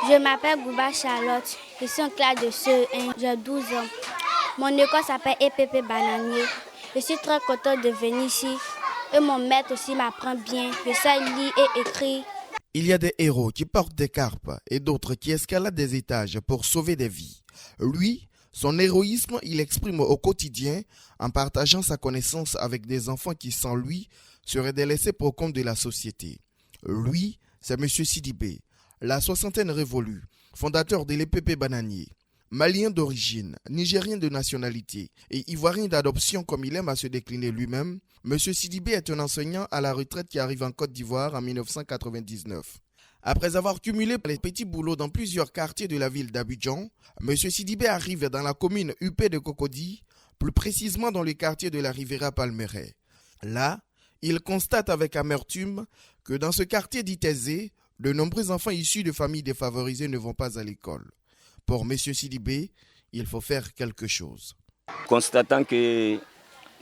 Je m'appelle Gouba Charlotte. Je suis en classe de CE1. J'ai 12 ans. Mon école s'appelle EPP Bananier. Je suis très contente de venir ici. Et mon maître aussi m'apprend bien. Je sais lire et écrire. Il y a des héros qui portent des carpes et d'autres qui escaladent des étages pour sauver des vies. Lui, son héroïsme, il exprime au quotidien en partageant sa connaissance avec des enfants qui, sans lui, seraient délaissés pour compte de la société. Lui, c'est M. Sidibé, la soixantaine révolue, fondateur de l'EPP Bananier. Malien d'origine, nigérien de nationalité et ivoirien d'adoption comme il aime à se décliner lui-même, M. Sidibé est un enseignant à la retraite qui arrive en Côte d'Ivoire en 1999. Après avoir cumulé les petits boulots dans plusieurs quartiers de la ville d'Abidjan, M. Sidibé arrive dans la commune huppée de Cocody, plus précisément dans le quartier de la Riviera Palmeraie. Là, il constate avec amertume que dans ce quartier dit aisé, de nombreux enfants issus de familles défavorisées ne vont pas à l'école. Pour M. Sidibé, il faut faire quelque chose. Constatant que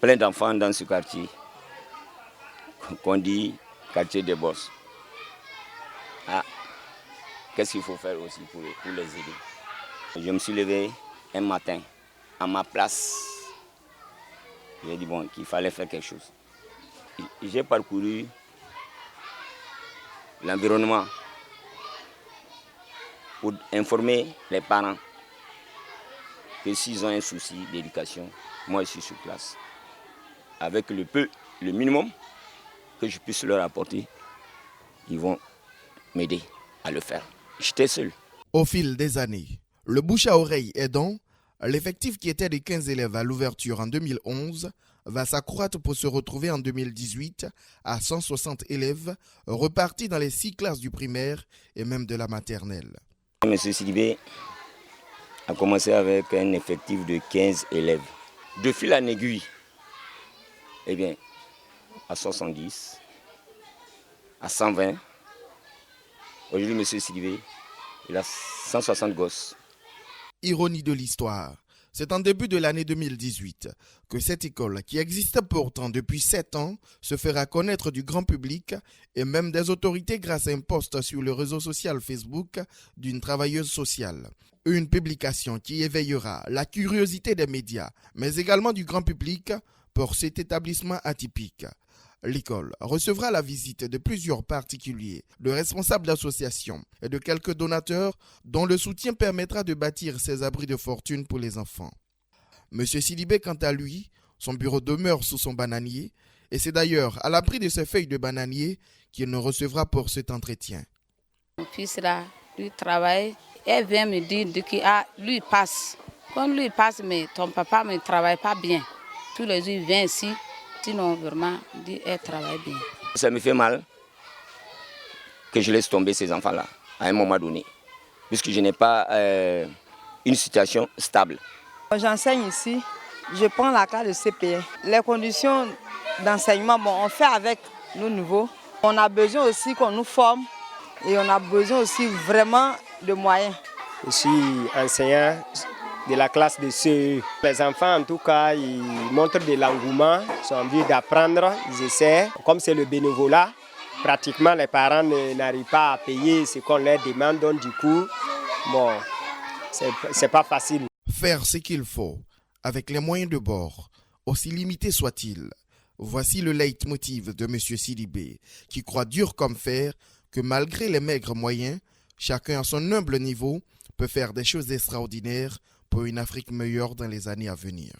plein d'enfants dans ce quartier, qu'on dit quartier des Bosses, qu'est-ce qu'il faut faire aussi pour les aider? Je me suis levé un matin à ma place. J'ai dit qu'il fallait faire quelque chose. J'ai parcouru l'environnement pour informer les parents que s'ils ont un souci d'éducation, moi je suis sur place. Avec le minimum que je puisse leur apporter, ils vont m'aider à le faire. J'étais seul. Au fil des années, le bouche à oreille aidant, l'effectif qui était de 15 élèves à l'ouverture en 2011 va s'accroître pour se retrouver en 2018 à 160 élèves repartis dans les 6 classes du primaire et même de la maternelle. M. Sidibé a commencé avec un effectif de 15 élèves. De fil en aiguille, à 70, à 120. Aujourd'hui, M. Sidibé, il a 160 gosses. Ironie de l'histoire, c'est en début de l'année 2018 que cette école, qui existait pourtant depuis 7 ans, se fera connaître du grand public et même des autorités grâce à un post sur le réseau social Facebook d'une travailleuse sociale. Une publication qui éveillera la curiosité des médias, mais également du grand public pour cet établissement atypique. L'école recevra la visite de plusieurs particuliers, de responsables d'associations et de quelques donateurs dont le soutien permettra de bâtir ces abris de fortune pour les enfants. M. Sidibé, quant à lui, son bureau demeure sous son bananier et c'est d'ailleurs à l'abri de ces feuilles de bananier qu'il nous recevra pour cet entretien. Mon fils là, lui travaille, elle vient me dire que lui passe. Quand lui passe, mais ton papa ne travaille pas bien. Tous les jours, il vient ici. Sinon, vraiment, elle travaille bien. Ça me fait mal que je laisse tomber ces enfants-là à un moment donné, puisque je n'ai pas une situation stable. J'enseigne ici, je prends la carte de CPE. Les conditions d'enseignement, on fait avec nos nouveaux. On a besoin aussi qu'on nous forme et on a besoin aussi vraiment de moyens. Je suis enseignant de la classe de CE. Les enfants, en tout cas, ils montrent de l'engouement, ils ont envie d'apprendre, ils essaient. Comme c'est le bénévolat, pratiquement les parents n'arrivent pas à payer ce qu'on leur demande, donc du coup, c'est pas facile. Faire ce qu'il faut, avec les moyens de bord, aussi limités soient-ils. Voici le leitmotiv de M. Sidibé, qui croit dur comme fer que malgré les maigres moyens, chacun à son humble niveau peut faire des choses extraordinaires pour une Afrique meilleure dans les années à venir.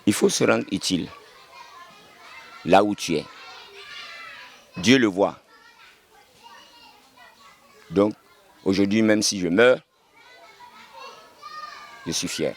Il faut se rendre utile là où tu es. Dieu le voit. Donc, aujourd'hui, même si je meurs, je suis fier.